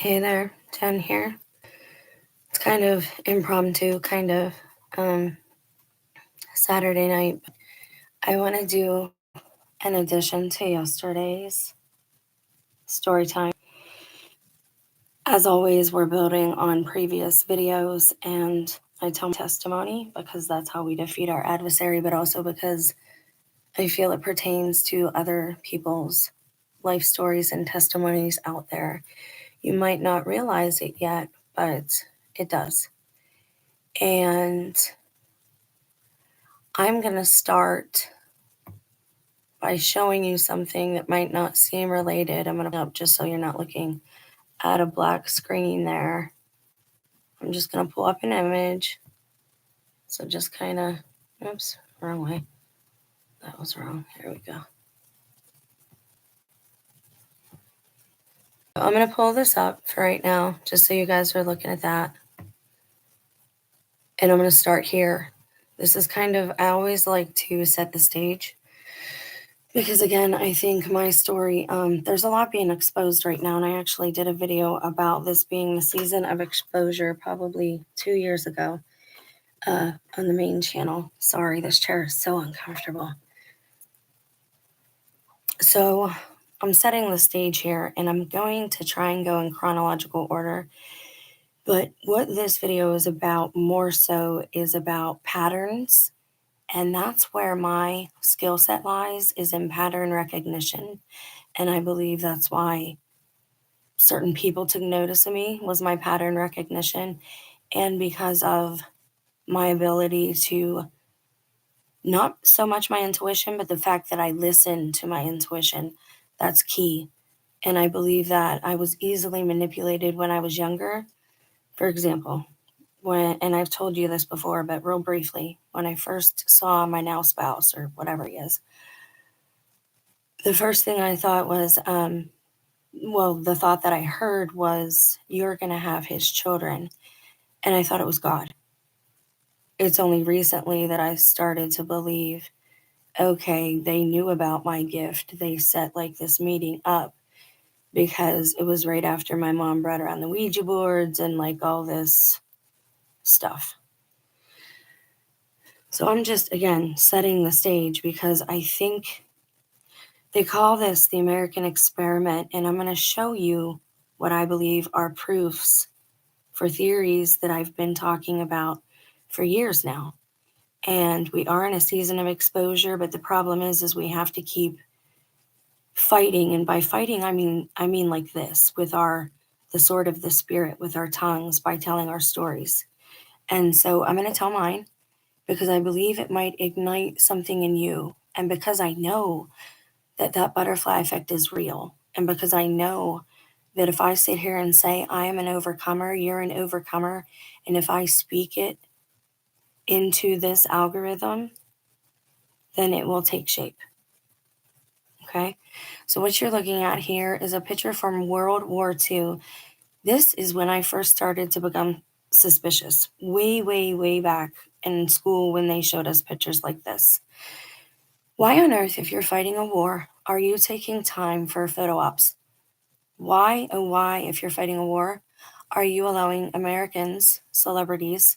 Hey there, Jen here. It's kind of impromptu, kind of Saturday night. I want to do an addition to yesterday's story time. As always, we're building on previous videos, and I tell my testimony because that's how we defeat our adversary, but also because I feel it pertains to other people's life stories and testimonies out there. You might not realize it yet, but it does. And I'm going to start by showing you something that might not seem related. I'm going to up just so you're not looking at a black screen there. I'm just going to pull up an image. So just kind of, oops, wrong way. That was wrong. Here we go. I'm going to pull this up for right now, just so you guys are looking at that. And I'm going to start here. This is kind of, I always like to set the stage. Because again, I think my story, there's a lot being exposed right now. And I actually did a video about this being the season of exposure probably 2 years ago on the main channel. Sorry, this chair is so uncomfortable. So I'm setting the stage here, and I'm going to try and go in chronological order. But what this video is about more so is about patterns. And that's where my skill set lies, is in pattern recognition. And I believe that's why certain people took notice of me, was my pattern recognition. And because of my ability to, not so much my intuition, but the fact that I listen to my intuition, that's key. And I believe that I was easily manipulated when I was younger. For example, and I've told you this before, but real briefly, when I first saw my now spouse, or whatever he is, the first thing I thought was, the thought that I heard was, you're going to have his children. And I thought it was God. It's only recently that I started to believe, okay, they knew about my gift. They set like this meeting up because it was right after my mom brought around the Ouija boards and like all this stuff. So I'm just, again, setting the stage because I think they call this the American experiment, and I'm going to show you what I believe are proofs for theories that I've been talking about for years now. And we are in a season of exposure, but the problem is we have to keep fighting. And by fighting, I mean like this, with the sword of the spirit, with our tongues, by telling our stories. And so I'm going to tell mine because I believe it might ignite something in you. And because I know that that butterfly effect is real. And because I know that if I sit here and say, I am an overcomer, you're an overcomer, and if I speak it into this algorithm, then it will take shape. Okay? So what you're looking at here is a picture from World War II. This is when I first started to become suspicious, way, way, way back in school when they showed us pictures like this. Why on earth, if you're fighting a war, are you taking time for photo ops? Why, oh why, if you're fighting a war, are you allowing Americans, celebrities,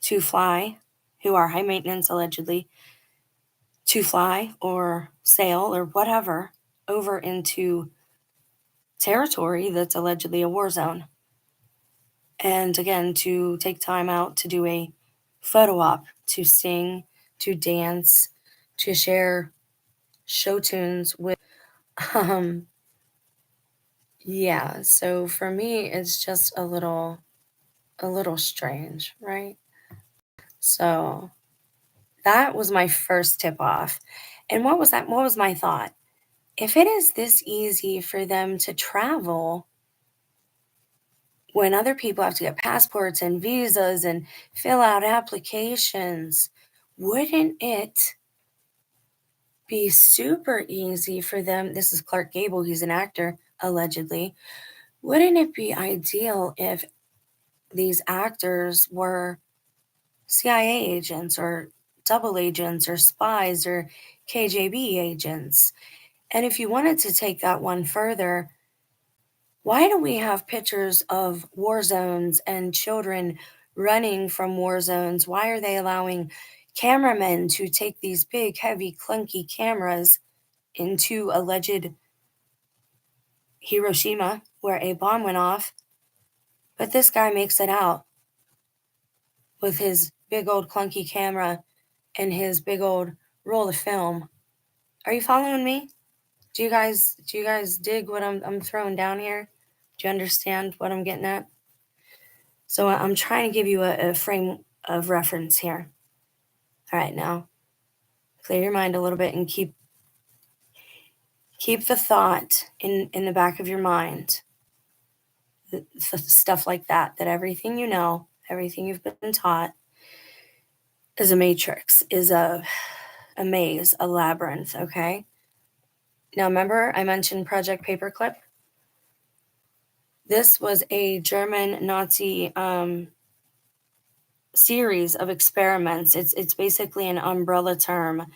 to fly, who are high maintenance allegedly, to fly or sail or whatever over into territory that's allegedly a war zone? And again, to take time out to do a photo op, to sing, to dance, to share show tunes with, yeah, so for me, it's just a little strange, right? So that was my first tip off. And what was that? What was my thought? If it is this easy for them to travel when other people have to get passports and visas and fill out applications, wouldn't it be super easy for them? This is Clark Gable, he's an actor, allegedly. Wouldn't it be ideal if these actors were CIA agents or double agents or spies or KGB agents? And if you wanted to take that one further, Why do we have pictures of war zones and children running from war zones? Why are they allowing cameramen to take these big, heavy, clunky cameras into alleged Hiroshima, where a bomb went off? But this guy makes it out with his big old clunky camera and his big old roll of film. Are you following me? Do you guys dig what I'm throwing down here? Do you understand what I'm getting at? So I'm trying to give you a frame of reference here. All right, now clear your mind a little bit and keep the thought in the back of your mind. Stuff like that everything you know, everything you've been taught is a matrix, is a maze, a labyrinth, okay? Now remember I mentioned Project Paperclip? This was a German Nazi series of experiments. It's basically an umbrella term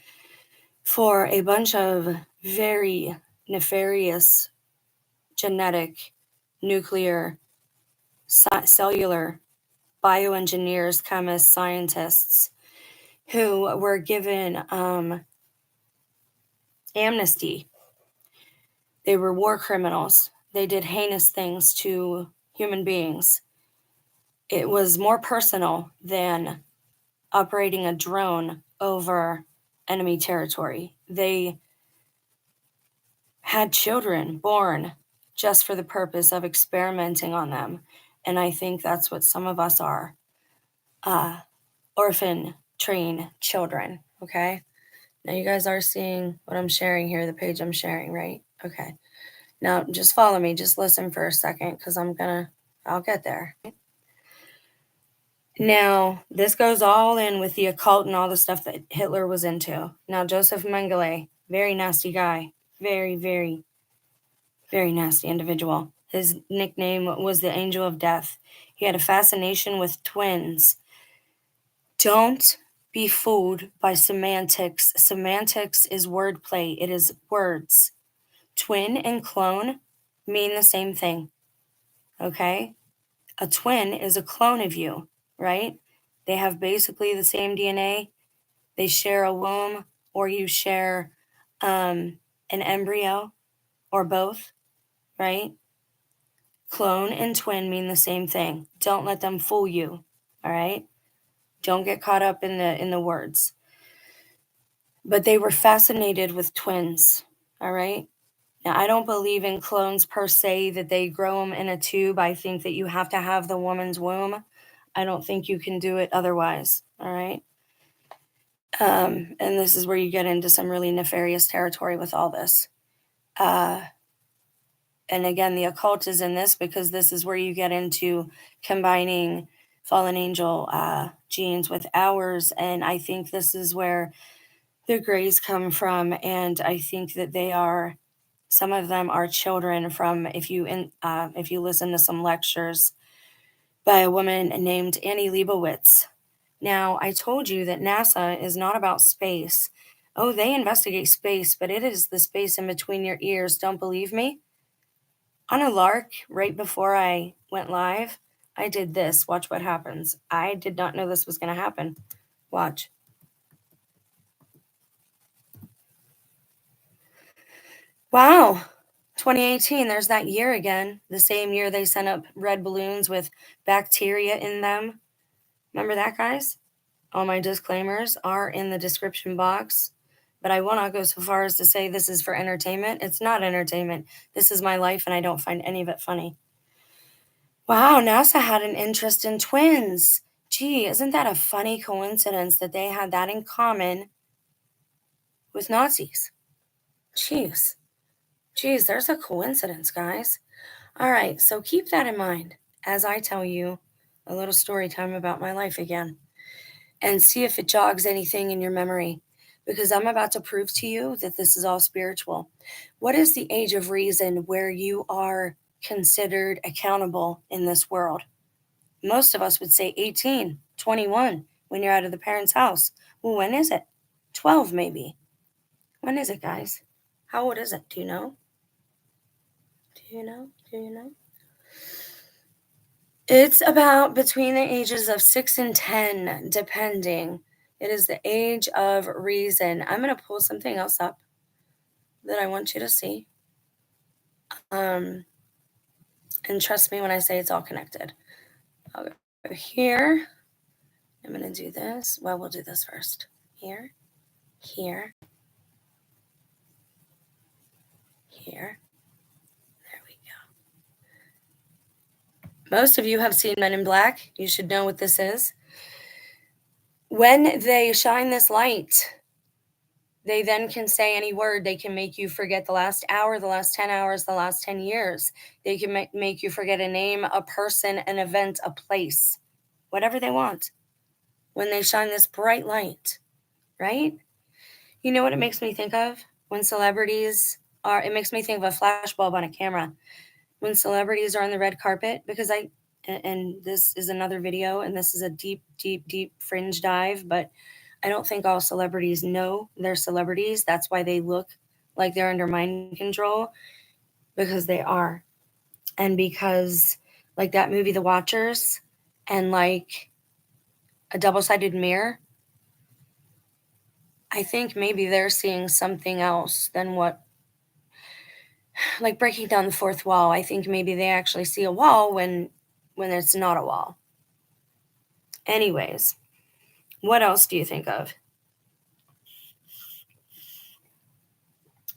for a bunch of very nefarious genetic, nuclear, cellular bioengineers, chemists, scientists who were given amnesty. They were war criminals. They did heinous things to human beings. It was more personal than operating a drone over enemy territory. They had children born just for the purpose of experimenting on them. And I think that's what some of us are. Orphan train children, okay? Now you guys are seeing what I'm sharing here, the page I'm sharing, right? Okay. Now just follow me, just listen for a second, because I'll get there. Now, this goes all in with the occult and all the stuff that Hitler was into. Now, Joseph Mengele, very nasty guy. Very, very, very nasty individual. His nickname was the Angel of Death. He had a fascination with twins. Don't be fooled by semantics. Semantics is wordplay. It is words. Twin and clone mean the same thing. Okay? A twin is a clone of you, right? They have basically the same DNA. They share a womb, or you share an embryo, or both, right? Clone and twin mean the same thing. Don't let them fool you, all right? Don't get caught up in the words. But they were fascinated with twins, all right? Now, I don't believe in clones per se, that they grow them in a tube. I think that you have to have the woman's womb. I don't think you can do it otherwise, all right? And this is where you get into some really nefarious territory with all this. And again, the occult is in this, because this is where you get into combining fallen angel genes with ours. And I think this is where the grays come from. And I think that they are, some of them are children from, if you listen to some lectures by a woman named Annie Leibovitz. Now, I told you that NASA is not about space. Oh, they investigate space, but it is the space in between your ears. Don't believe me? On a lark, right before I went live, I did this. Watch what happens. I did not know this was going to happen. Watch. Wow. 2018, there's that year again. The same year they sent up red balloons with bacteria in them. Remember that, guys? All my disclaimers are in the description box. But I will not go so far as to say this is for entertainment. It's not entertainment. This is my life, and I don't find any of it funny. Wow, NASA had an interest in twins. Gee, isn't that a funny coincidence that they had that in common with Nazis? Jeez, there's a coincidence, guys. All right, so keep that in mind as I tell you a little story time about my life again, and see if it jogs anything in your memory, because I'm about to prove to you that this is all spiritual. What is the age of reason where you are considered accountable in this world? Most of us would say 18, 21 when you're out of the parents' house. Well, when is it? 12 maybe. When is it, guys? How old is it? Do you know? Do you know? Do you know? It's about between the ages of 6 and 10, depending. It is the age of reason. I'm going to pull something else up that I want you to see. And trust me when I say it's all connected. I'll go here. I'm going to do this. Well, we'll do this first. Here, here, here. There we go. Most of you have seen Men in Black. You should know what this is. When they shine this light, they then can say any word. They can make you forget the last hour, the last 10 hours, the last 10 years. They can make you forget a name, a person, an event, a place, whatever they want when they shine this bright light, right? You know what it makes me think of? When celebrities are, it makes me think of a flashbulb on a camera. When celebrities are on the red carpet, because and this is another video, and this is a deep, deep, deep fringe dive, but I don't think all celebrities know they're celebrities. That's why they look like they're under mind control, because they are. And because, like that movie, The Watchers, and like A Double-Sided Mirror, I think maybe they're seeing something else than what, like breaking down the fourth wall. I think maybe they actually see a wall when it's not a wall. Anyways, what else do you think of?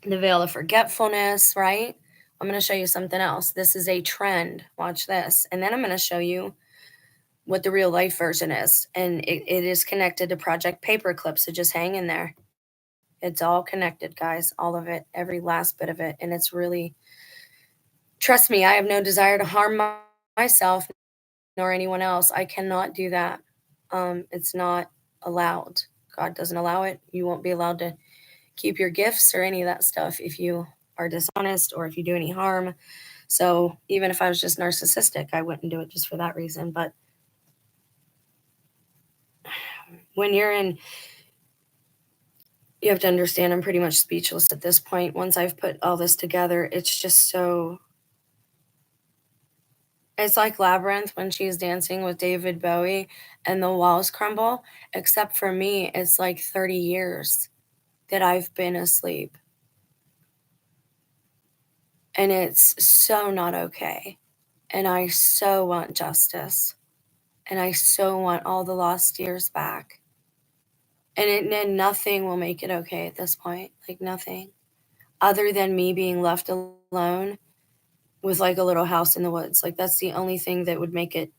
The veil of forgetfulness, right? I'm going to show you something else. This is a trend. Watch this. And then I'm going to show you what the real life version is. And it is connected to Project Paperclip. So just hang in there. It's all connected, guys. All of it. Every last bit of it. And it's really, trust me, I have no desire to harm myself nor anyone else. I cannot do that. It's not allowed. God doesn't allow it. You won't be allowed to keep your gifts or any of that stuff if you are dishonest or if you do any harm. So even if I was just narcissistic, I wouldn't do it just for that reason. But when you're in, you have to understand I'm pretty much speechless at this point. Once I've put all this together, it's just so, it's like Labyrinth when she's dancing with David Bowie and the walls crumble. Except for me, it's like 30 years that I've been asleep. And it's so not okay. And I so want justice. And I so want all the lost years back. And nothing will make it okay at this point. Like nothing. Other than me being left alone with like a little house in the woods. Like that's the only thing that would make it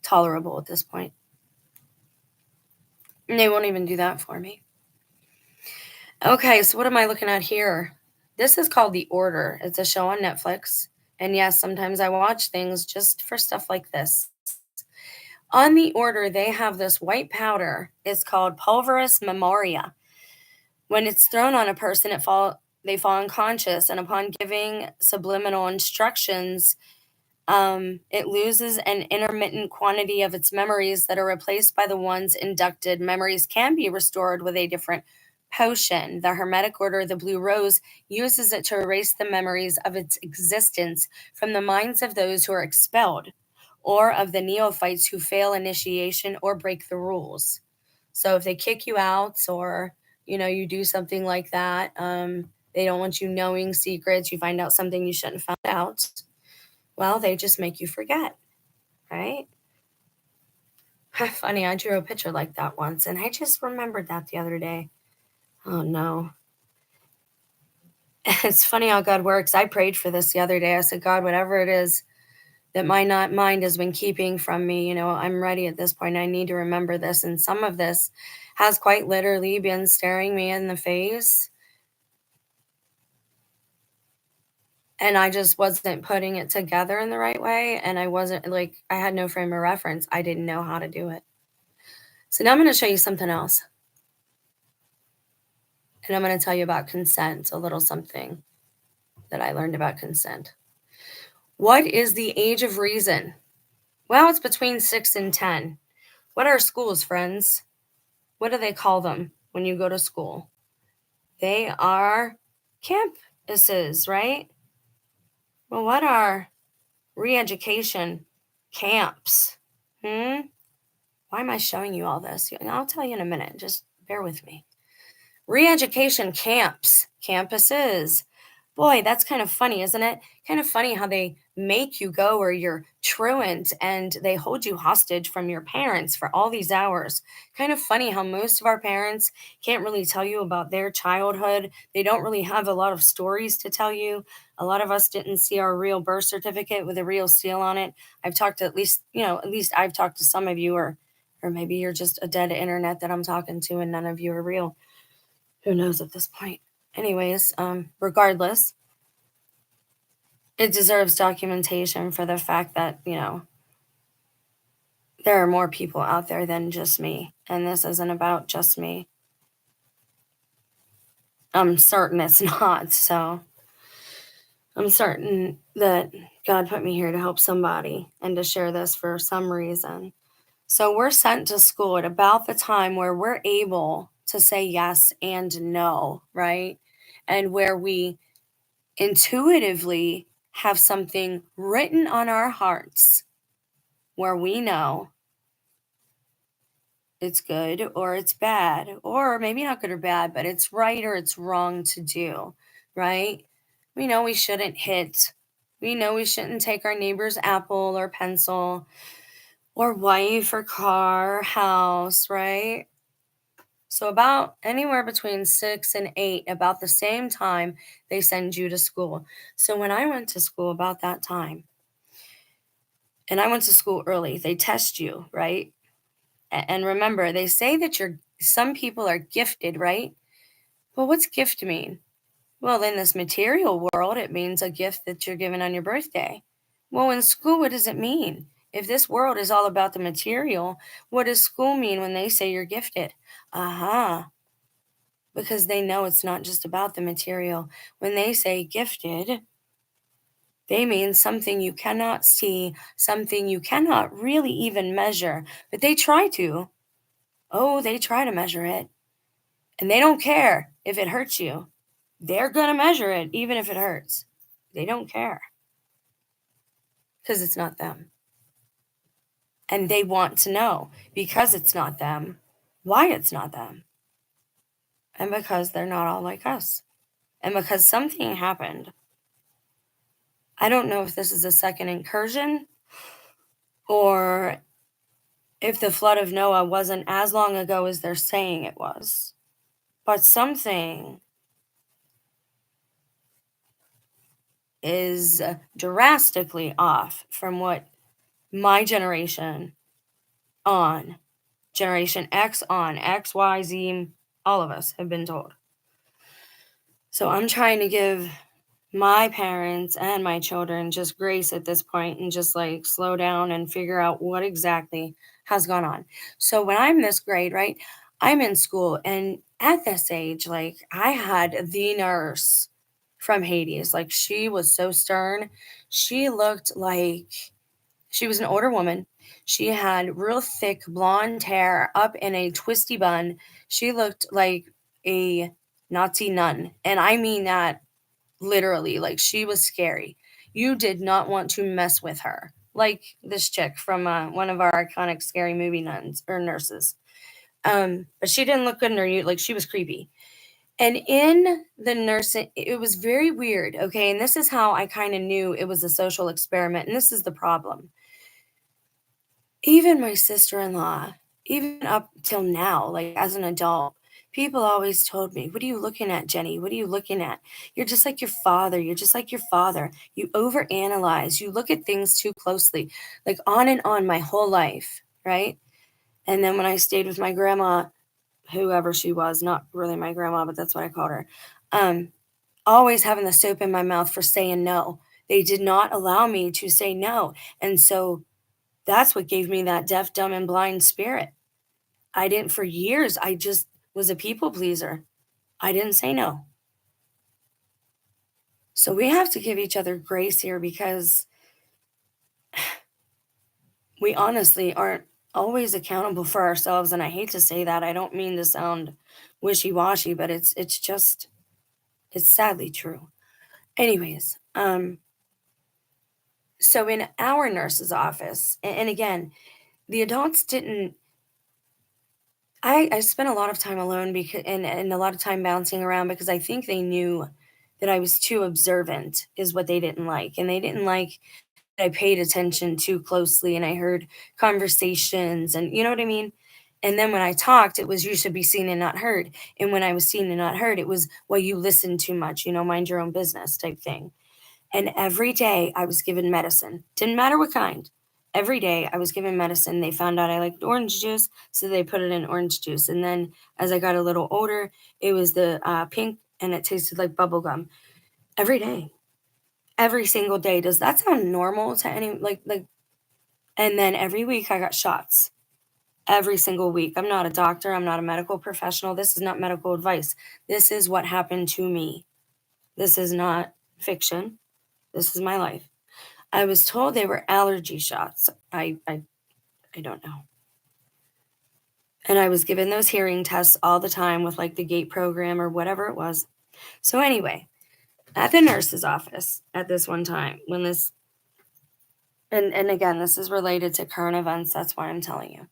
tolerable at this point. And they won't even do that for me. Okay, so what am I looking at here? This is called The Order. It's a show on Netflix. And yes, sometimes I watch things just for stuff like this. On The Order, they have this white powder. It's called pulveris memoria. When it's thrown on a person, they fall unconscious, and upon giving subliminal instructions, it loses an intermittent quantity of its memories that are replaced by the ones inducted. Memories can be restored with a different potion. The Hermetic Order, the Blue Rose, uses it to erase the memories of its existence from the minds of those who are expelled, or of the neophytes who fail initiation or break the rules. So if they kick you out, or you do something like that, they don't want you knowing secrets, you find out something you shouldn't have found out, well, they just make you forget, right? Funny, I drew a picture like that once, and I just remembered that the other day. Oh no. It's funny how God works. I prayed for this the other day. I said, God, whatever it is that my mind has been keeping from me, I'm ready at this point. I need to remember this. And some of this has quite literally been staring me in the face. And I just wasn't putting it together in the right way. And I wasn't like, I had no frame of reference. I didn't know how to do it. So now I'm going to show you something else. And I'm going to tell you about consent, a little something that I learned about consent. What is the age of reason? Well, it's between 6 and 10. What are schools, friends? What do they call them when you go to school? They are campuses, right? Well, what are re-education camps? Hmm? Why am I showing you all this? I'll tell you in a minute. Just bear with me. Re-education camps, campuses. Boy, that's kind of funny, isn't it? Kind of funny how they make you go where you're truant and they hold you hostage from your parents for all these hours. Kind of funny how most of our parents can't really tell you about their childhood. They don't really have a lot of stories to tell you. A lot of us didn't see our real birth certificate with a real seal on it. I've talked to at least I've talked to some of you, or maybe you're just a dead internet that I'm talking to and none of you are real. Who knows at this point? Anyways, regardless, it deserves documentation for the fact that, there are more people out there than just me. And this isn't about just me. I'm certain it's not. So I'm certain that God put me here to help somebody and to share this for some reason. So we're sent to school at about the time where we're able to say yes and no, right? And where we intuitively have something written on our hearts where we know it's good or it's bad, or maybe not good or bad, but it's right or it's wrong to do, right? We know we shouldn't hit. We know we shouldn't take our neighbor's apple or pencil or wife or car, house, right? So, about anywhere between 6 and 8, about the same time, they send you to school. So, when I went to school about that time, and I went to school early, they test you, right? And remember, they say that some people are gifted, right? Well, what's gift mean? Well, in this material world, it means a gift that you're given on your birthday. Well, in school, what does it mean? If this world is all about the material, what does school mean when they say you're gifted? Uh-huh. Because they know it's not just about the material. When they say gifted, they mean something you cannot see, something you cannot really even measure, but they try to. Oh, they try to measure it. And they don't care if it hurts you. They're going to measure it, even if it hurts. They don't care because it's not them. And they want to know because it's not them, why it's not them. And because they're not all like us. And because something happened. I don't know if this is a second incursion or if the flood of Noah wasn't as long ago as they're saying it was. But something is drastically off from what my generation on, Generation X on, X, Y, Z, all of us have been told. So I'm trying to give my parents and my children just grace at this point and just like slow down and figure out what exactly has gone on. So when I'm this grade, right, I'm in school and at this age, like I had the nurse from Hades. Like she was so stern. She looked like she was an older woman. She had real thick blonde hair up in a twisty bun. She looked like a Nazi nun. And I mean that literally. Like she was scary. You did not want to mess with her. Like this chick from one of our iconic scary movie nuns or nurses. But she didn't look good in her, like she was creepy. And in the nursing, it was very weird. Okay. And this is how I kind of knew it was a social experiment. And this is the problem. Even my sister-in-law, even up till now, like, as an adult, people always told me, "What are you looking at, Jenny? What are you looking at? You're just like your father. You're just like your father. You overanalyze. You look at things too closely." Like, on and on my whole life, right? And then when I stayed with my grandma, whoever she was, not really my grandma, but that's what I called her, um, always having the soap in my mouth for saying no. They did not allow me to say no, and so that's what gave me that deaf, dumb, and blind spirit. I didn't for years, I just was a people pleaser. I didn't say no. So we have to give each other grace here because we honestly aren't always accountable for ourselves, and I hate to say that. I don't mean to sound wishy-washy, but it's sadly true. Anyways, So in our nurse's office, and again, the adults didn't. I spent a lot of time alone because and a lot of time bouncing around because I think they knew that I was too observant is what they didn't like, and they didn't like that I paid attention too closely and I heard conversations and you know what I mean? And then when I talked, it was you should be seen and not heard. And when I was seen and not heard, it was well, you listen too much, mind your own business type thing. And every day I was given medicine. Didn't matter what kind. Every day I was given medicine. They found out I liked orange juice, so they put it in orange juice. And then as I got a little older, it was the pink and it tasted like bubble gum. Every day. Every single day. Does that sound normal to any like and then every week I got shots. Every single week. I'm not a doctor, I'm not a medical professional. This is not medical advice. This is what happened to me. This is not fiction. This is my life. I was told they were allergy shots. I don't know. And I was given those hearing tests all the time with like the gate program or whatever it was. So anyway, at the nurse's office at this one time when this and again this is related to current events, that's why I'm telling you.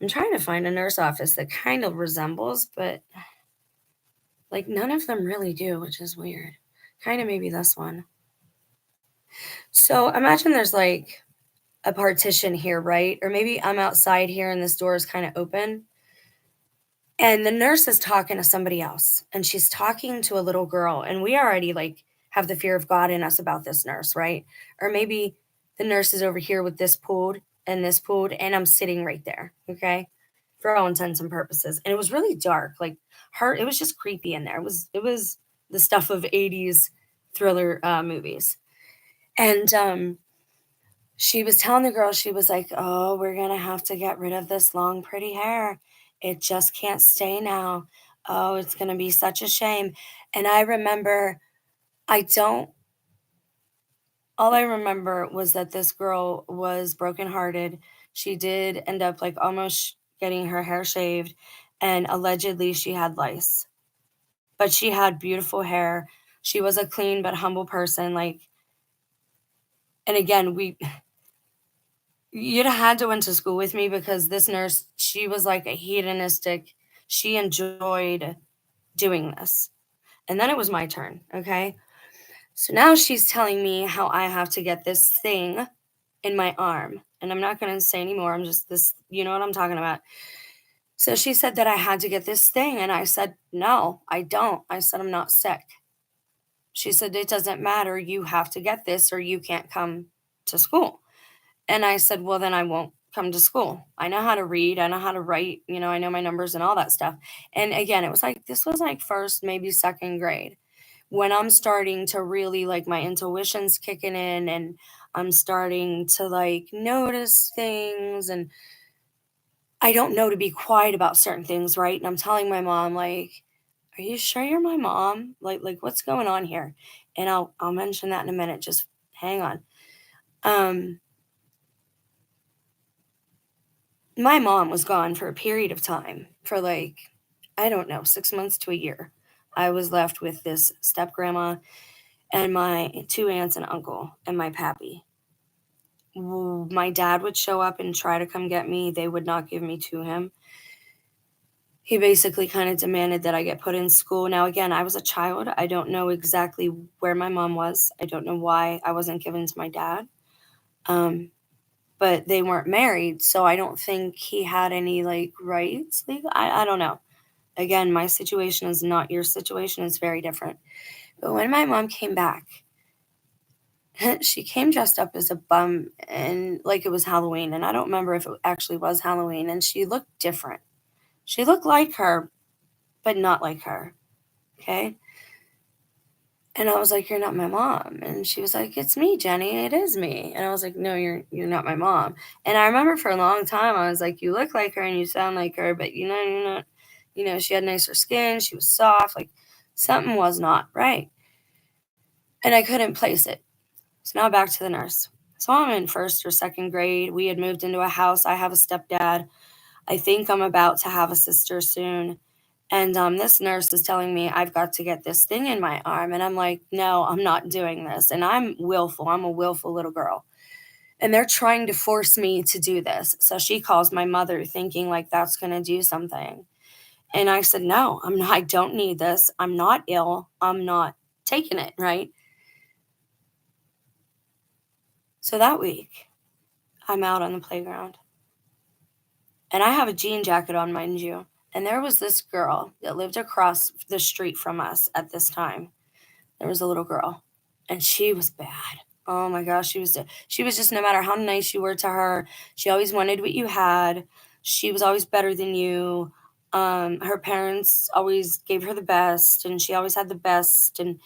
I'm trying to find a nurse office that kind of resembles, but like none of them really do, which is weird. Kind of maybe this one. So imagine there's like a partition here, right? Or maybe I'm outside here and this door is kind of open. And the nurse is talking to somebody else, and she's talking to a little girl, and we already like have the fear of God in us about this nurse, right? Or maybe the nurse is over here with this pulled, and I'm sitting right there, okay? For all intents and purposes. And it was really dark, like her it was just creepy in there. It was the stuff of 80s thriller movies. And she was telling the girl, she was like, "Oh, we're gonna have to get rid of this long, pretty hair. It just can't stay now. Oh, it's gonna be such a shame." And I remember, I don't, all I remember was that this girl was brokenhearted. She did end up like almost getting her hair shaved, and allegedly she had lice, but she had beautiful hair. She was a clean but humble person. Like, and again, you'd have had to went to school with me because this nurse, she was like a hedonistic. She enjoyed doing this. And then it was my turn, okay? So now she's telling me how I have to get this thing in my arm. And I'm not going to say anymore. I'm just this, you know what I'm talking about. So she said that I had to get this thing. And I said, no, I don't. I said, I'm not sick. She said, it doesn't matter. You have to get this or you can't come to school. And I said, "Well, then I won't come to school. I know how to read, I know how to write, I know my numbers and all that stuff." And again, it was like this was like first, maybe second grade when I'm starting to really like my intuition's kicking in and I'm starting to like notice things and I don't know to be quiet about certain things, right? And I'm telling my mom like, "Are you sure you're my mom? Like what's going on here?" And I'll mention that in a minute. Just hang on. Um My mom was gone for a period of time, for like, I don't know, 6 months to a year. I was left with this step grandma and my 2 aunts and uncle and my pappy. My dad would show up and try to come get me, they would not give me to him. He basically kinda demanded that I get put in school. Now again, I was a child, I don't know exactly where my mom was, I don't know why I wasn't given to my dad, um, but they weren't married, so I don't think he had any, like, rights legal I don't know. Again, my situation is not your situation, it's very different. But when my mom came back, she came dressed up as a bum and like it was Halloween, and I don't remember if it actually was Halloween, and she looked different. She looked like her, but not like her, okay? And I was like, "You're not my mom." And she was like, "It's me, Jenny. It is me." And I was like, "No, you're not my mom." And I remember for a long time I was like, "You look like her and you sound like her, but you're not." She had nicer skin, she was soft, like something was not right. And I couldn't place it. So now back to the nurse. So I'm in first or second grade. We had moved into a house. I have a stepdad. I think I'm about to have a sister soon. And this nurse is telling me I've got to get this thing in my arm. And I'm like, no, I'm not doing this. And I'm willful. I'm a willful little girl. And they're trying to force me to do this. So she calls my mother thinking like that's going to do something. And I said, no, I'm not, I don't need this. I'm not ill. I'm not taking it, right? So that week, I'm out on the playground and I have a jean jacket on, mind you. And there was this girl that lived across the street from us at this time. There was a little girl and she was bad. Oh my gosh, she was just, no matter how nice you were to her, she always wanted what you had. She was always better than you. Her parents always gave her the best and she always had the best, and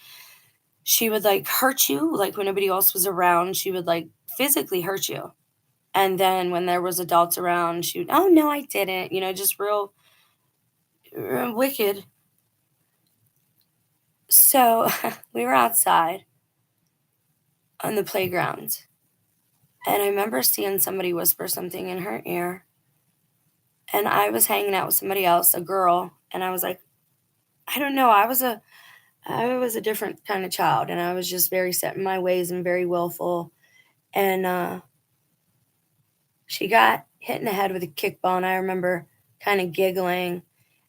she would like hurt you like when nobody else was around. She would like physically hurt you. And then when there was adults around, she would, oh no, I didn't, just real, real wicked. So we were outside on the playground. And I remember seeing somebody whisper something in her ear. And I was hanging out with somebody else, a girl, and I was like, I don't know, I was a different kind of child, and I was just very set in my ways and very willful. And she got hit in the head with a kickball, and I remember kind of giggling,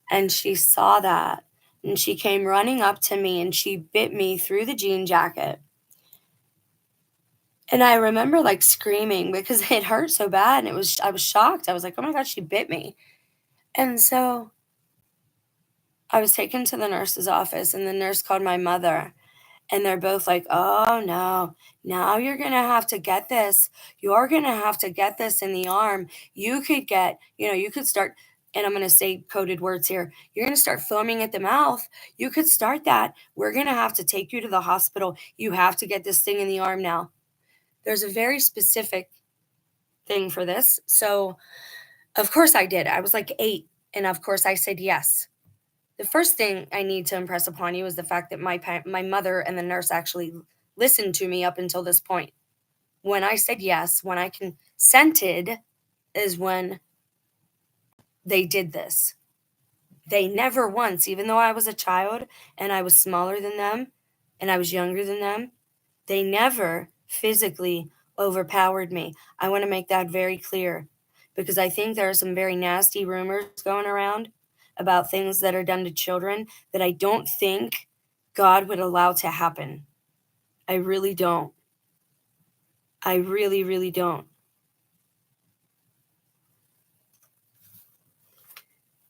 and she saw that, and she came running up to me and she bit me through the jean jacket. And I remember like screaming because it hurt so bad, and I was shocked. I was like, "Oh my god, she bit me." And so I was taken to the nurse's office, and the nurse called my mother, and they're both like, "Oh, no. Now you're gonna have to get this. You're gonna have to get this in the arm. You could get, you could start," and I'm gonna say coded words here. "You're gonna start foaming at the mouth. You could start that. We're gonna have to take you to the hospital. You have to get this thing in the arm now." There's a very specific thing for this. So, of course I did. I was like 8, and of course I said yes. The first thing I need to impress upon you is the fact that my mother and the nurse actually listened to me up until this point. When I said yes, when I consented, is when they did this. They never once, even though I was a child and I was smaller than them and I was younger than them, they never physically overpowered me. I want to make that very clear because I think there are some very nasty rumors going around about things that are done to children that I don't think God would allow to happen. I really don't. I really, really don't.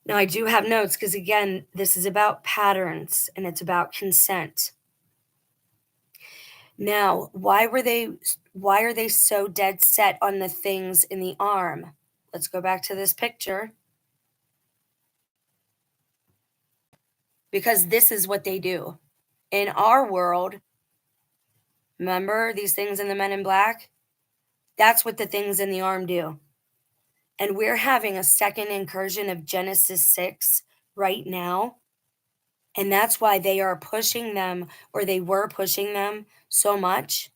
Now, I do have notes because, again, this is about patterns and it's about consent. Now, why are they so dead set on the things in the arm? Let's go back to this picture because this is what they do. In our world, remember these things in the Men in Black? That's what the things in the arm do. And we're having a second incursion of Genesis 6 right now. And that's why they are pushing them, or they were pushing them so much,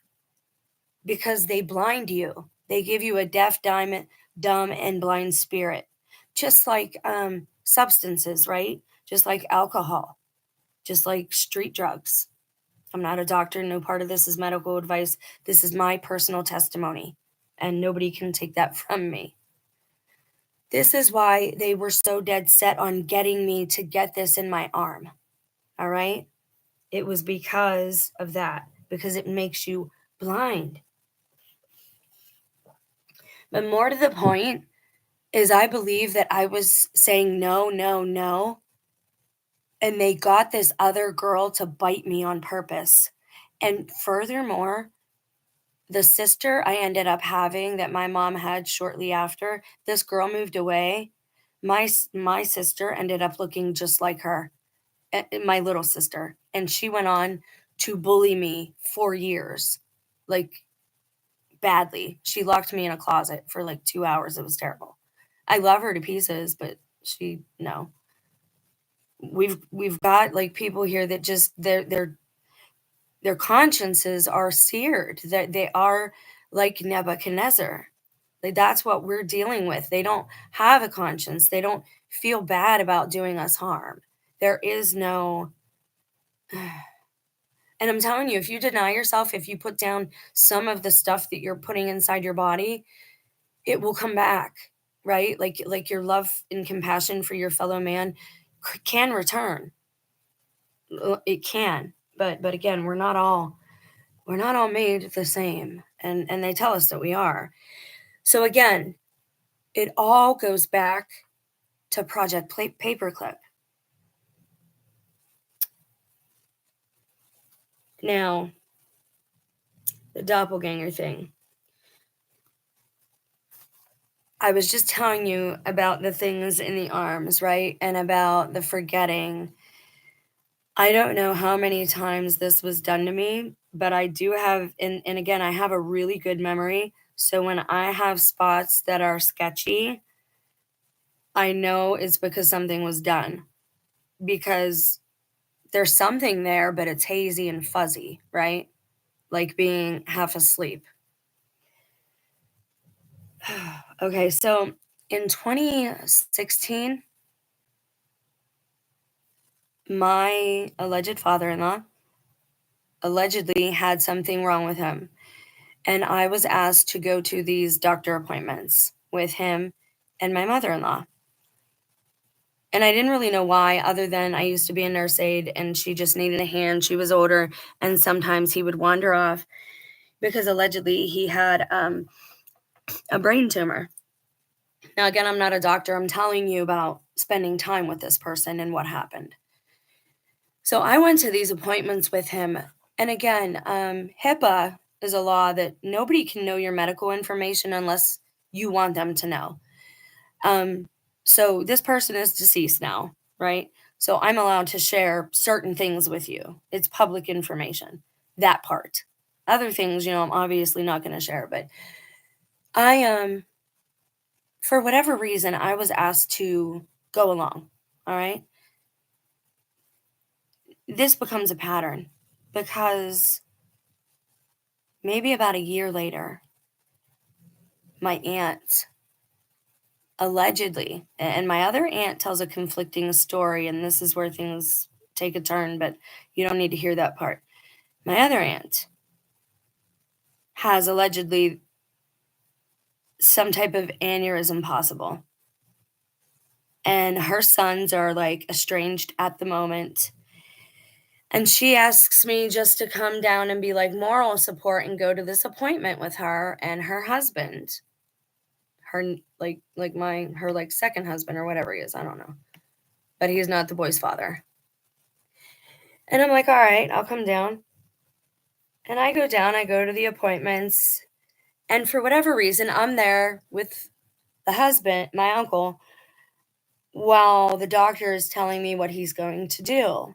because they blind you. They give you a deaf, dumb, and blind spirit. Just like substances, right? Just like alcohol, just like street drugs. I'm not a doctor. No part of this is medical advice. This is my personal testimony, and nobody can take that from me. This is why they were so dead set on getting me to get this in my arm. All right? It was because of that, because it makes you blind. But more to the point is I believe that I was saying no, no, no, and they got this other girl to bite me on purpose. And furthermore, the sister I ended up having that my mom had shortly after this girl moved away, my sister ended up looking just like her, my little sister, and she went on to bully me for years, like badly. She locked me in a closet for like 2 hours. It was terrible. I love her to pieces, but she no. We've got like people here that just their consciences are seared, that they are like Nebuchadnezzar. Like that's what we're dealing with. They don't have a conscience. They don't feel bad about doing us harm. There is no And I'm telling you, if you deny yourself, if you put down some of the stuff that you're putting inside your body, it will come back, right? Like your love and compassion for your fellow man can return. It can. But again, we're not all made the same. And they tell us that we are. So again, it all goes back to Project Paperclip. Now, the doppelganger thing. I was just telling you about the things in the arms, right? And about the forgetting. I don't know how many times this was done to me, but I do have, and again, I have a really good memory. So when I have spots that are sketchy, I know it's because something was done. Because there's something there, but it's hazy and fuzzy, right? Like being half asleep. Okay, so in 2016, my alleged father in law allegedly had something wrong with him. And I was asked to go to these doctor appointments with him and my mother in law. And I didn't really know why, other than I used to be a nurse aide and she just needed a hand. She was older, and sometimes he would wander off because allegedly he had a brain tumor. Now, again, I'm not a doctor. I'm telling you about spending time with this person and what happened. So I went to these appointments with him. And again, HIPAA is a law that nobody can know your medical information unless you want them to know. So this person is deceased now, right? So I'm allowed to share certain things with you. It's public information, that part. Other things, I'm obviously not going to share, but I for whatever reason, I was asked to go along. All right. This becomes a pattern because maybe about a year later, my aunt allegedly, and my other aunt tells a conflicting story, and this is where things take a turn, but you don't need to hear that part. My other aunt has allegedly some type of aneurysm possible. And her sons are like estranged at the moment. And she asks me just to come down and be like moral support and go to this appointment with her and her husband. Her her second husband or whatever he is, I don't know. But he's not the boy's father. And I'm like, all right, I'll come down. And I go down, I go to the appointments. And for whatever reason, I'm there with the husband, my uncle, while the doctor is telling me what he's going to do.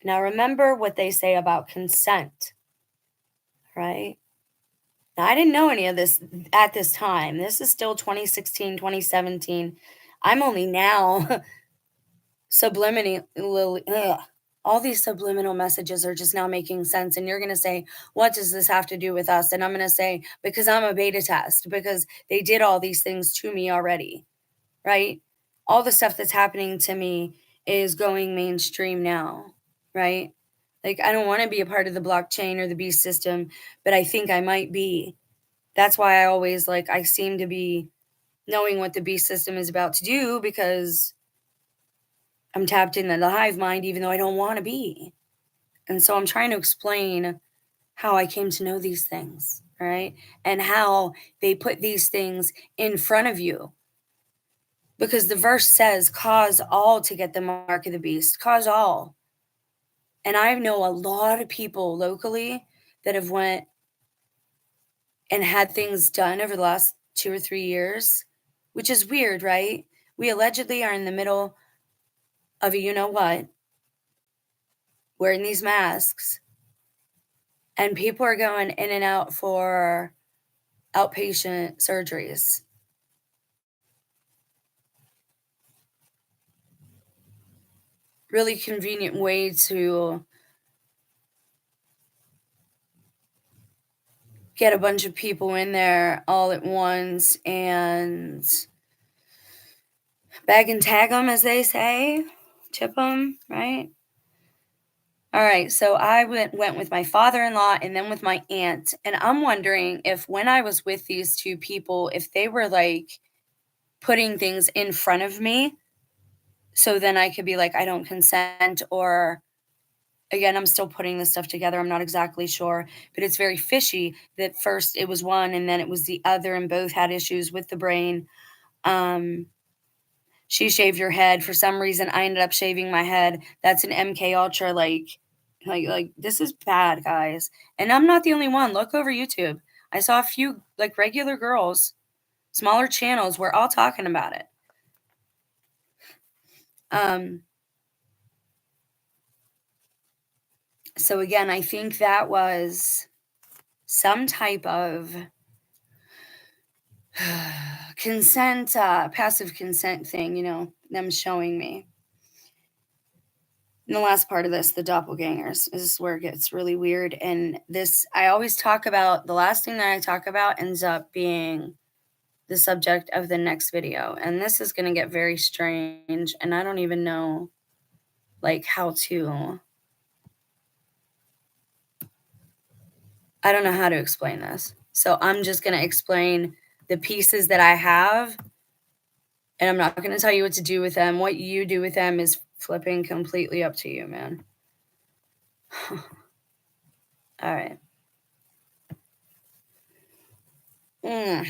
Now, remember what they say about consent, right? Now, I didn't know any of this at this time. This is still 2016, 2017. I'm only now subliminal. Ugh. All these subliminal messages are just now making sense. And you're going to say, what does this have to do with us? And I'm going to say, because I'm a beta test, because they did all these things to me already, right? All the stuff that's happening to me is going mainstream now, right? Like, I don't want to be a part of the blockchain or the beast system, but I think I might be. That's why I always I seem to be knowing what the beast system is about to do because I'm tapped into the hive mind, even though I don't want to be. And so I'm trying to explain how I came to know these things, right? And how they put these things in front of you. Because the verse says, cause all to get the mark of the beast, cause all. And I know a lot of people locally that have went and had things done over the last 2 or 3 years, which is weird, right? We allegedly are in the middle of a what, wearing these masks, and people are going in and out for outpatient surgeries. Really convenient way to get a bunch of people in there all at once and bag and tag them, as they say, tip them, right? All right, so I went with my father-in-law and then with my aunt, and I'm wondering if when I was with these 2 people, if they were, like, putting things in front of me, so then I could be like, "I don't consent," or again, I'm still putting this stuff together, I'm not exactly sure, but it's very fishy that first it was one and then it was the other, and both had issues with the brain. Um, she shaved her head. For some reason, I ended up shaving my head. That's an MK Ultra, like, this is bad, guys, and I'm not the only one. Look over YouTube. I saw a few, like, regular girls, smaller channels, we're all talking about it. Um, so again, I think that was some type of consent, passive consent thing, them showing me. And the last part of this, the doppelgangers, is where it gets really weird. And this, I always talk about, the last thing that I talk about ends up being the subject of the next video. And this is going to get very strange. And I don't even know, like, I don't know how to explain this. So I'm just going to explain the pieces that I have. And I'm not going to tell you what to do with them. What you do with them is flipping completely up to you, man. All right. Mm.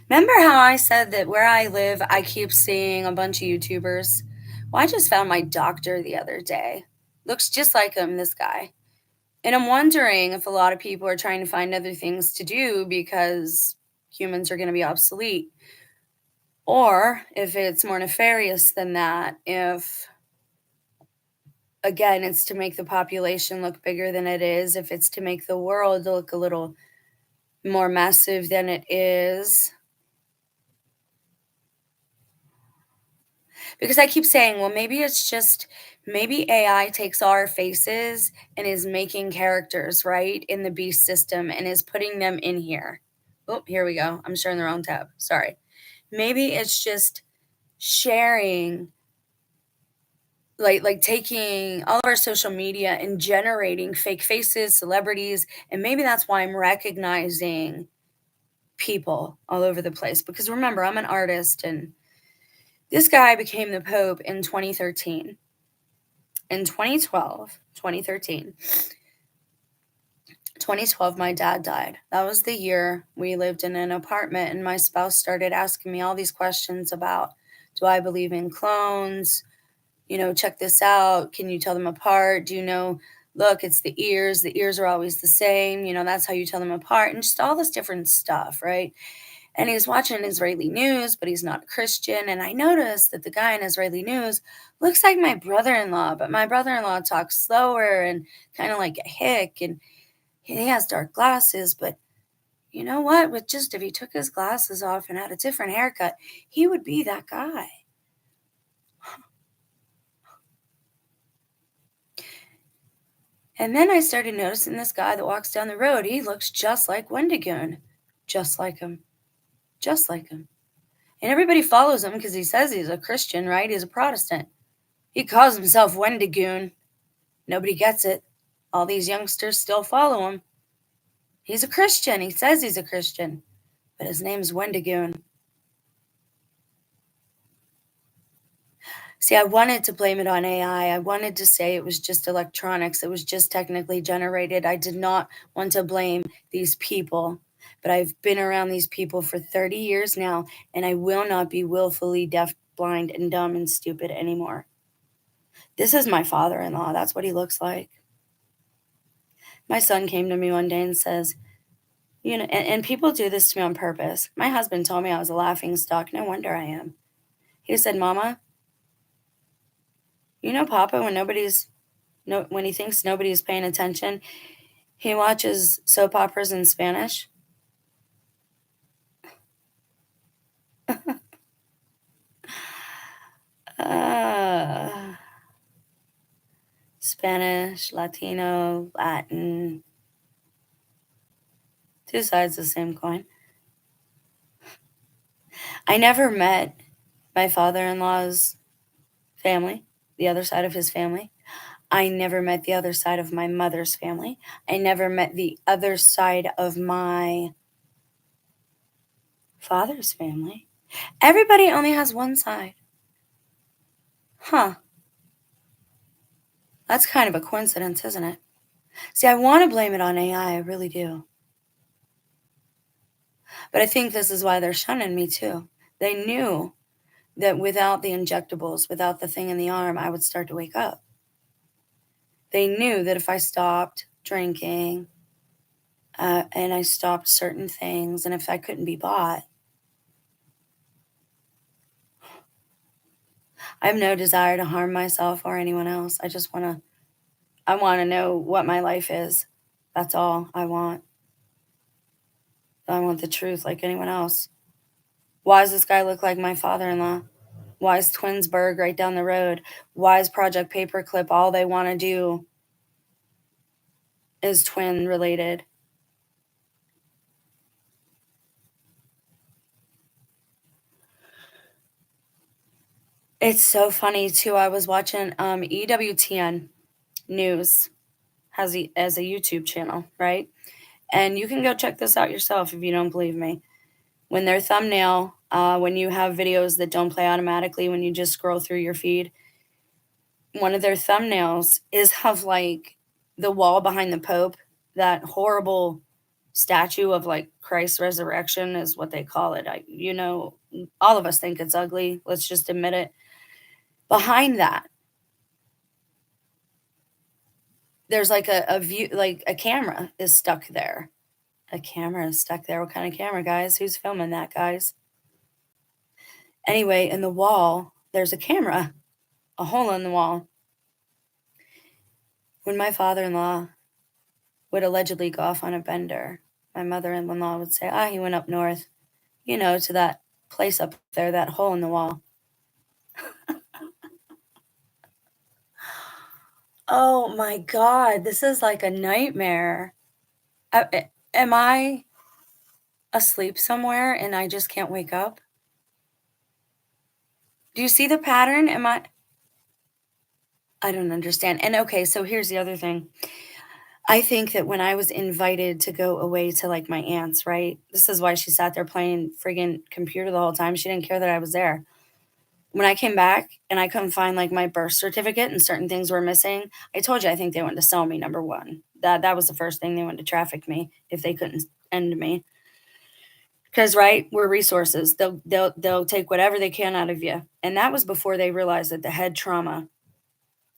Remember how I said that where I live, I keep seeing a bunch of YouTubers? Well, I just found my doctor the other day. Looks just like him, this guy. And I'm wondering if a lot of people are trying to find other things to do because humans are going to be obsolete. Or if it's more nefarious than that, if, again, it's to make the population look bigger than it is, if it's to make the world look a little more massive than it is. Because I keep saying, well, maybe it's just, maybe AI takes our faces and is making characters, right, in the beast system and is putting them in here. Oh, here we go. I'm sharing the wrong tab. Sorry. Maybe it's just sharing, like taking all of our social media and generating fake faces, celebrities, and maybe that's why I'm recognizing people all over the place. Because remember, I'm an artist, and this guy became the Pope in 2013. In 2012, my dad died. That was the year we lived in an apartment, and my spouse started asking me all these questions about, do I believe in clones? Check this out. Can you tell them apart? Do you know, look, it's the ears. The ears are always the same. That's how you tell them apart, and just all this different stuff, right? And he's watching Israeli news, but he's not a Christian. And I noticed that the guy in Israeli news looks like my brother-in-law, but my brother-in-law talks slower and kind of like a hick, and he has dark glasses. But you know what? With just, if he took his glasses off and had a different haircut, he would be that guy. And then I started noticing this guy that walks down the road. He looks just like Wendigoon. Just like him. Just like him. And everybody follows him because he says he's a Christian, right? He's a Protestant. He calls himself Wendigoon. Nobody gets it. All these youngsters still follow him. He's a Christian. He says he's a Christian. But his name's Wendigoon. See, I wanted to blame it on AI. I wanted to say it was just electronics. It was just technically generated. I did not want to blame these people. But I've been around these people for 30 years now, and I will not be willfully deaf, blind, and dumb and stupid anymore. This is my father-in-law. That's what he looks like. My son came to me one day and says, and people do this to me on purpose. My husband told me I was a laughing stock. No wonder I am. He said, Mama, Papa, when he thinks nobody's paying attention, he watches soap operas in Spanish. uh, Spanish, Latino, Latin, two sides of the same coin. I never met my father-in-law's family, the other side of his family. I never met the other side of my mother's family. I never met the other side of my father's family. Everybody only has one side. Huh. That's kind of a coincidence, isn't it? See, I want to blame it on AI, I really do. But I think this is why they're shunning me too. They knew that without the injectables, without the thing in the arm, I would start to wake up. They knew that if I stopped drinking and I stopped certain things, and if I couldn't be bought, I have no desire to harm myself or anyone else. I want to know what my life is. That's all I want. I want the truth like anyone else. Why does this guy look like my father-in-law? Why is Twinsburg right down the road? Why is Project Paperclip all they want to do is twin related? It's so funny too. I was watching EWTN News as a YouTube channel, right? And you can go check this out yourself if you don't believe me. When their thumbnail, when you have videos that don't play automatically, when you just scroll through your feed, one of their thumbnails is of like the wall behind the Pope, that horrible statue of like Christ's resurrection is what they call it. All of us think it's ugly. Let's just admit it. Behind that, there's like a view, like a camera is stuck there. A camera is stuck there. What kind of camera, guys? Who's filming that, guys? Anyway, in the wall, there's a camera, a hole in the wall. When my father in law would allegedly go off on a bender, my mother in law would say, he went up north, to that place up there, that hole in the wall. Oh my God, this is like a nightmare. Am I asleep somewhere and I just can't wake up? Do you see the pattern? I don't understand. And okay, so here's the other thing. I think that when I was invited to go away to like my aunt's, right? This is why she sat there playing friggin' computer the whole time. She didn't care that I was there. When I came back and I couldn't find like my birth certificate and certain things were missing, I told you I think they wanted to sell me, number one. That was the first thing. They wanted to traffic me if they couldn't end me. Because right, we're resources. They'll take whatever they can out of you. And that was before they realized that the head trauma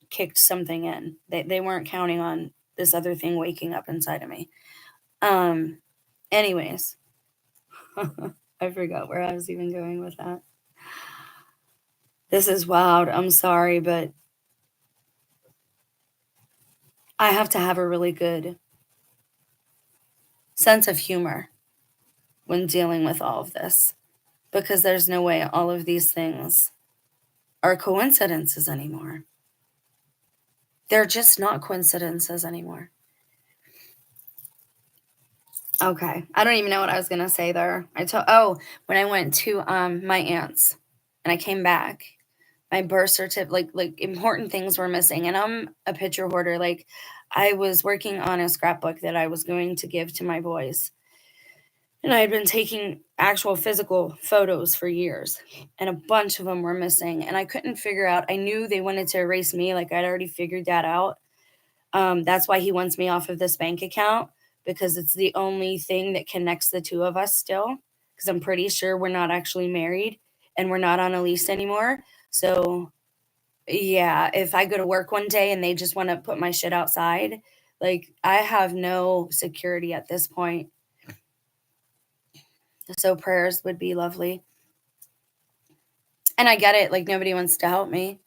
kicked something in. They weren't counting on this other thing waking up inside of me. Anyways, I forgot where I was even going with that. This is wild. I'm sorry, but I have to have a really good sense of humor when dealing with all of this, because there's no way all of these things are coincidences anymore. They're just not coincidences anymore. Okay. I don't even know what I was going to say there. When I went to my aunt's and I came back, my birth certificate, like important things were missing. And I'm a picture hoarder. Like I was working on a scrapbook that I was going to give to my boys. And I had been taking actual physical photos for years, and a bunch of them were missing. And I couldn't figure out, I knew they wanted to erase me. Like I'd already figured that out. That's why he wants me off of this bank account, because it's the only thing that connects the two of us still. Because I'm pretty sure we're not actually married and we're not on a lease anymore. So, yeah, if I go to work one day and they just want to put my shit outside, like I have no security at this point. So, prayers would be lovely. And I get it. Like, nobody wants to help me.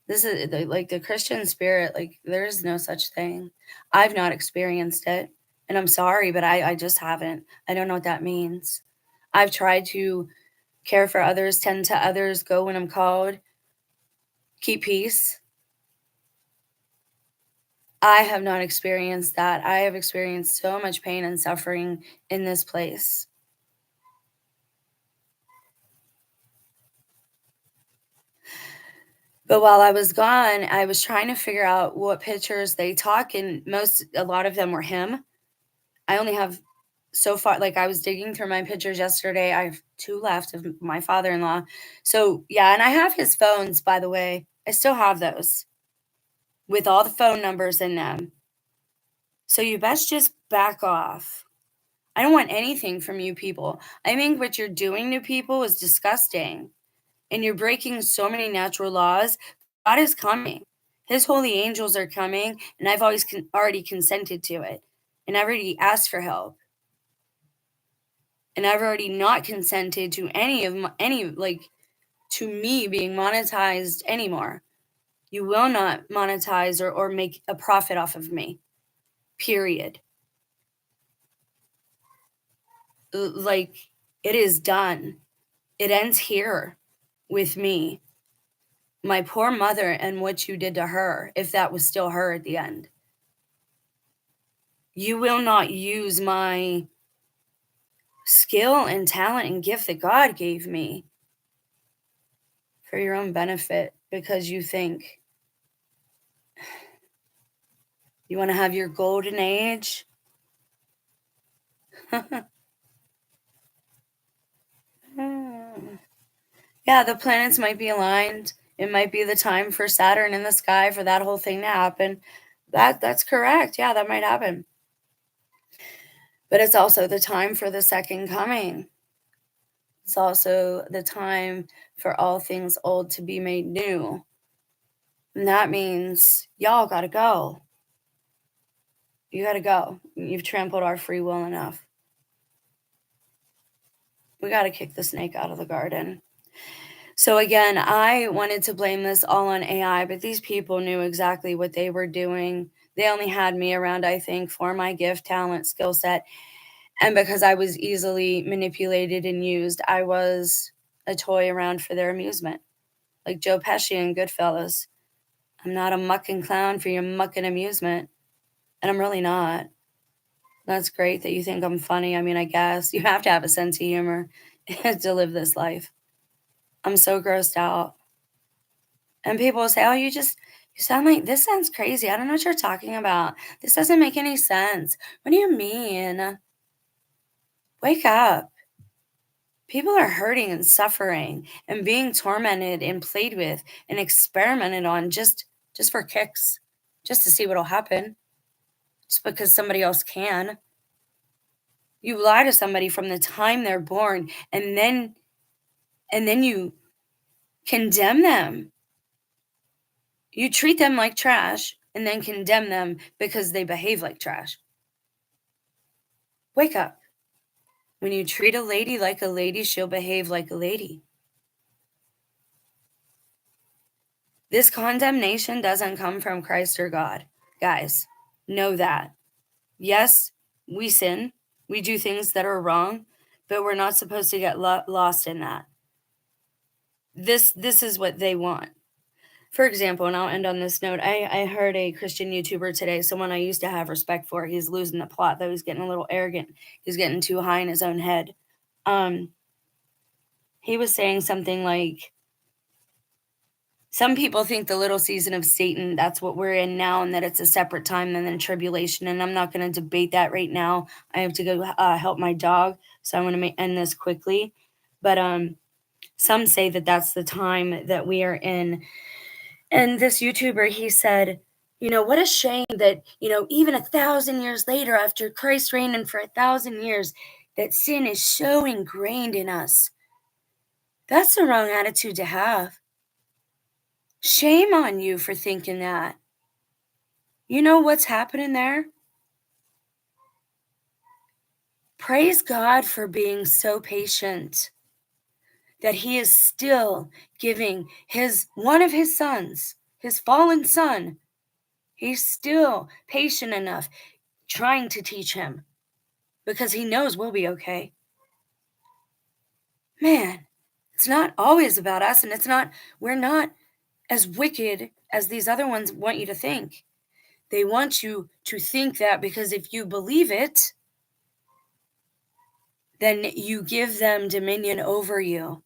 This is like the Christian spirit. Like, there is no such thing. I've not experienced it. And I'm sorry, but I just haven't. I don't know what that means. I've tried to care for others, tend to others, go when I'm called, keep peace. I have not experienced that. I have experienced so much pain and suffering in this place. But while I was gone, I was trying to figure out what pictures they took, and a lot of them were him. I only have so far, like, I was digging through my pictures yesterday. I have 2 left of my father-in-law. So, yeah, and I have his phones, by the way. I still have those with all the phone numbers in them. So you best just back off. I don't want anything from you people. I think what you're doing to people is disgusting, and you're breaking so many natural laws. God is coming. His holy angels are coming, and I've already consented to it, and I've already asked for help, and I've already not consented to to me being monetized anymore. You will not monetize or make a profit off of me. Period. Like, it is done. It ends here with me. My poor mother and what you did to her, if that was still her at the end. You will not use my skill and talent and gift that God gave me for your own benefit because you think you want to have your golden age. Yeah, the planets might be aligned. It might be the time for Saturn in the sky for that whole thing to happen. That's correct. Yeah, that might happen. But it's also the time for the second coming. It's also the time for all things old to be made new. And that means y'all gotta go. You gotta go. You've trampled our free will enough. We gotta kick the snake out of the garden. So again, I wanted to blame this all on AI, but these people knew exactly what they were doing. They only had me around, I think, for my gift, talent, skill set. And because I was easily manipulated and used, I was a toy around for their amusement. Like Joe Pesci in Goodfellas. I'm not a mucking clown for your mucking amusement. And I'm really not. That's great that you think I'm funny. I mean, I guess you have to have a sense of humor to live this life. I'm so grossed out. And people will say, "Oh, you sound like this sounds crazy. I don't know what you're talking about. This doesn't make any sense. What do you mean? Wake up." People are hurting and suffering and being tormented and played with and experimented on just for kicks, just to see what'll happen, just because somebody else can. You lie to somebody from the time they're born, and then you condemn them. You treat them like trash and then condemn them because they behave like trash. Wake up. When you treat a lady like a lady, she'll behave like a lady. This condemnation doesn't come from Christ or God. Guys, know that. Yes, we sin. We do things that are wrong, but we're not supposed to get lost in that. This is what they want. For example, and I'll end on this note, I heard a Christian YouTuber today, someone I used to have respect for. He's losing the plot, though. He's getting a little arrogant. He's getting too high in his own head. He was saying something like, some people think the little season of Satan, that's what we're in now, and that it's a separate time than the tribulation. And I'm not going to debate that right now. I have to go help my dog, so I want to end this quickly. But some say that that's the time that we are in. And this YouTuber, he said, what a shame that, even 1,000 years later, after Christ reigning for 1,000 years, that sin is so ingrained in us. That's the wrong attitude to have. Shame on you for thinking that. You know what's happening there? Praise God for being so patient that he is still giving one of his sons, his fallen son, he's still patient enough trying to teach him because he knows we'll be okay. Man, it's not always about us, and we're not as wicked as these other ones want you to think. They want you to think that because if you believe it, then you give them dominion over you.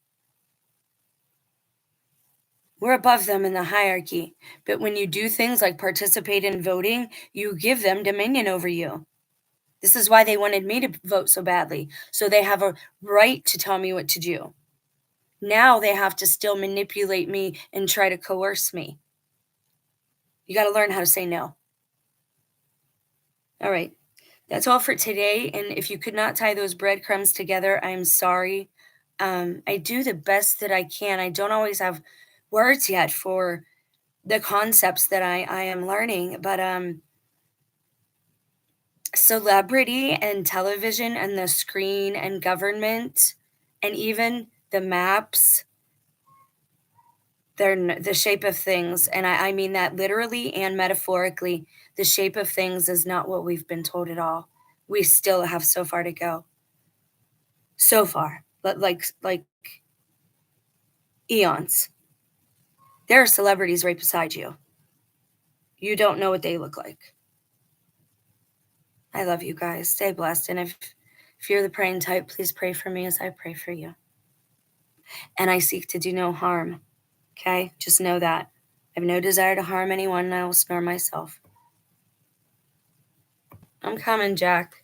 We're above them in the hierarchy. But when you do things like participate in voting, you give them dominion over you. This is why they wanted me to vote so badly. So they have a right to tell me what to do. Now they have to still manipulate me and try to coerce me. You got to learn how to say no. All right. That's all for today. And if you could not tie those breadcrumbs together, I'm sorry. I do the best that I can. I don't always have words yet for the concepts that I am learning, but celebrity and television and the screen and government and even the maps, they're the shape of things. And I mean that literally and metaphorically. The shape of things is not what we've been told at all. We still have so far to go. So far, but like eons. There are celebrities right beside you. You don't know what they look like. I love you guys. Stay blessed. And if you're the praying type, please pray for me as I pray for you. And I seek to do no harm. Okay? Just know that. I have no desire to harm anyone else nor myself. I'm coming, Jack.